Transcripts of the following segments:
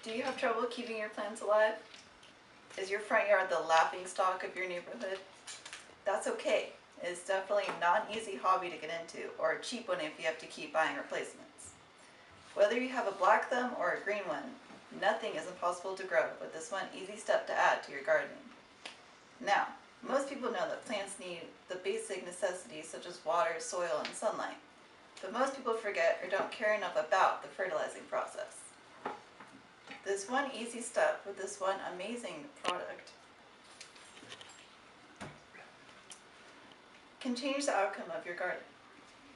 Do you have trouble keeping your plants alive? Is your front yard the laughingstock of your neighborhood? That's okay. It's definitely not an easy hobby to get into, or a cheap one if you have to keep buying replacements. Whether you have a black thumb or a green one, nothing is impossible to grow with this one easy step to add to your gardening. Now, most people know that plants need the basic necessities such as water, soil, and sunlight, but most people forget or don't care enough about the fertilizing process. This one easy step with this one amazing product can change the outcome of your garden.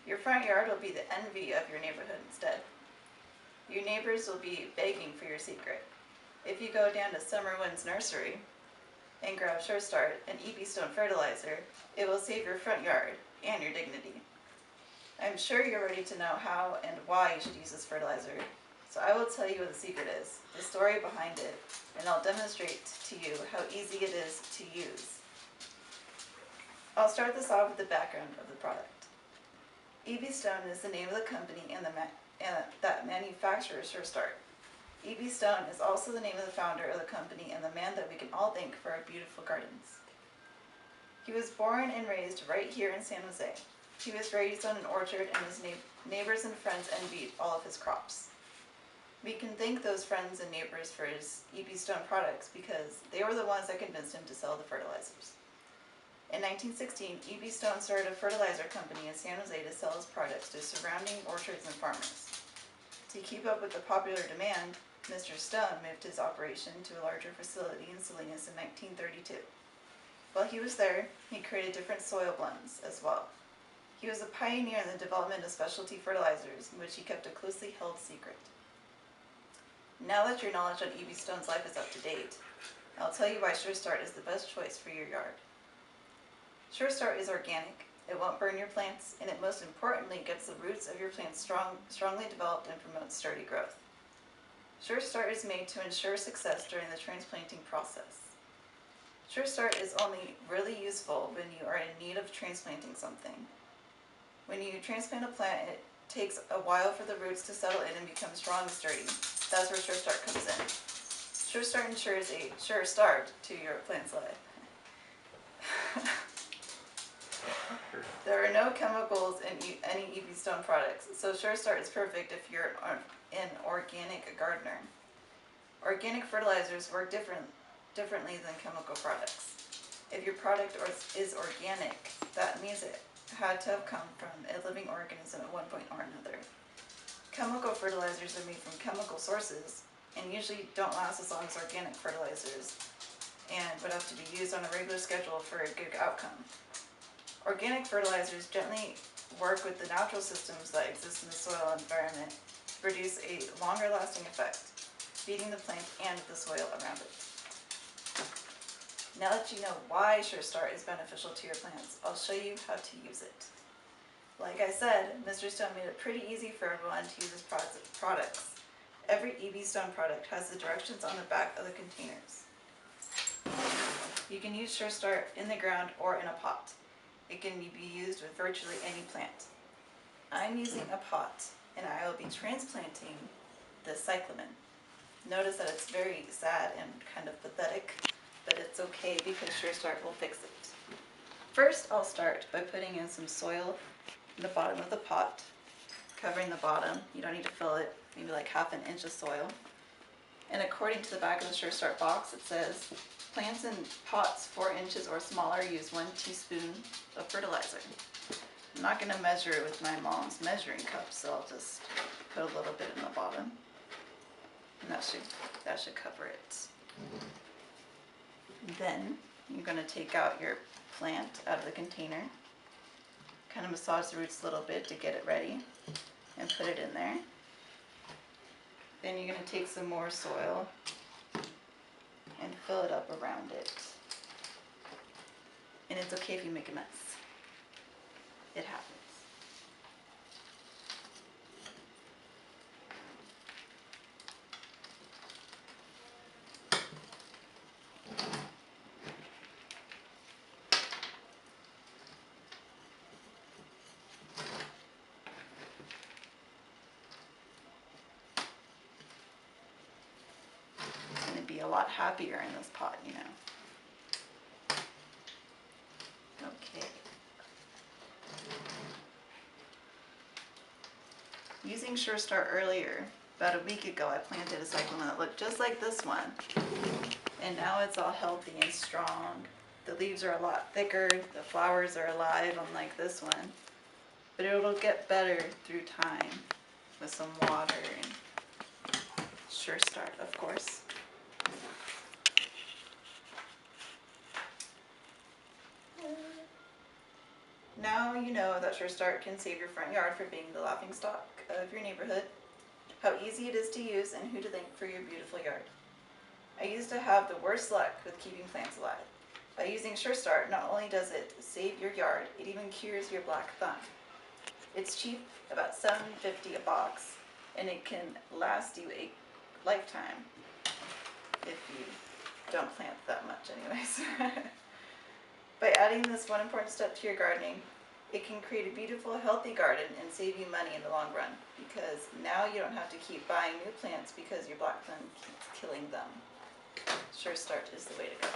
Your front yard will be the envy of your neighborhood instead. Your neighbors will be begging for your secret. If you go down to Summerwind's nursery and grab Sure Start and EB Stone fertilizer, it will save your front yard and your dignity. I'm sure you're ready to know how and why you should use this fertilizer, so I will tell you what the secret is, the story behind it, and I'll demonstrate to you how easy it is to use. I'll start this off with the background of the product. EB Stone is the name of the company that manufactures Sure Start. EB Stone is also the name of the founder of the company and the man that we can all thank for our beautiful gardens. He was born and raised right here in San Jose. He was raised on an orchard and his neighbors and friends envied all of his crops. We can thank those friends and neighbors for his EB Stone products because they were the ones that convinced him to sell the fertilizers. In 1916, EB Stone started a fertilizer company in San Jose to sell his products to surrounding orchards and farmers. To keep up with the popular demand, Mr. Stone moved his operation to a larger facility in Salinas in 1932. While he was there, he created different soil blends as well. He was a pioneer in the development of specialty fertilizers, in which he kept a closely held secret. Now that your knowledge on EB Stone's life is up to date, I'll tell you why Sure Start is the best choice for your yard. Sure Start is organic, it won't burn your plants, and it most importantly gets the roots of your plants strongly developed and promotes sturdy growth. Sure Start is made to ensure success during the transplanting process. Sure Start is only really useful when you are in need of transplanting something. When you transplant a plant, it takes a while for the roots to settle in and become strong and sturdy. That's where Sure Start comes in. Sure Start ensures a sure start to your plant's life. There are no chemicals in any EB Stone products, so Sure Start is perfect if you're an organic gardener. Organic fertilizers work differently than chemical products. If your product is organic, that means it had to have come from a living organism at one point or another. Chemical fertilizers are made from chemical sources and usually don't last as long as organic fertilizers and would have to be used on a regular schedule for a good outcome. Organic fertilizers gently work with the natural systems that exist in the soil environment to produce a longer lasting effect, feeding the plant and the soil around it. Now that you know why Sure Start is beneficial to your plants, I'll show you how to use it. Like I said, Mr. Stone made it pretty easy for everyone to use his products. Every EB Stone product has the directions on the back of the containers. You can use Sure Start in the ground or in a pot. It can be used with virtually any plant. I'm using a pot and I will be transplanting the cyclamen. Notice that it's very sad and kind of pathetic, but it's okay because Sure Start will fix it. First, I'll start by putting in some soil in the bottom of the pot, covering the bottom. You don't need to fill it, maybe like ½ an inch of soil. And according to the back of the Sure Start box, it says, plants in pots 4 inches or smaller use 1 teaspoon of fertilizer. I'm not going to measure it with my mom's measuring cup, so I'll just put a little bit in the bottom. And that should cover it. Then you're going to take out your plant out of the container, kind of massage the roots a little bit to get it ready, and put it in there. Then you're going to take some more soil and fill it up around it. And it's okay if you make a mess. It happens. be a lot happier in this pot, you know. Okay. Using Sure Start earlier, about a week ago, I planted a cyclamen that looked just like this one. And now it's all healthy and strong. The leaves are a lot thicker, the flowers are alive, unlike this one. But it'll get better through time with some water and Sure Start, of course. Now you know that Sure Start can save your front yard from being the laughingstock of your neighborhood, how easy it is to use, and who to thank for your beautiful yard. I used to have the worst luck with keeping plants alive. By using Sure Start, not only does it save your yard, it even cures your black thumb. It's cheap, about $7.50 a box, and it can last you a lifetime if you don't plant that much anyways. By adding this one important step to your gardening, it can create a beautiful, healthy garden and save you money in the long run, because now you don't have to keep buying new plants because your black thumb keeps killing them. Sure Start is the way to go.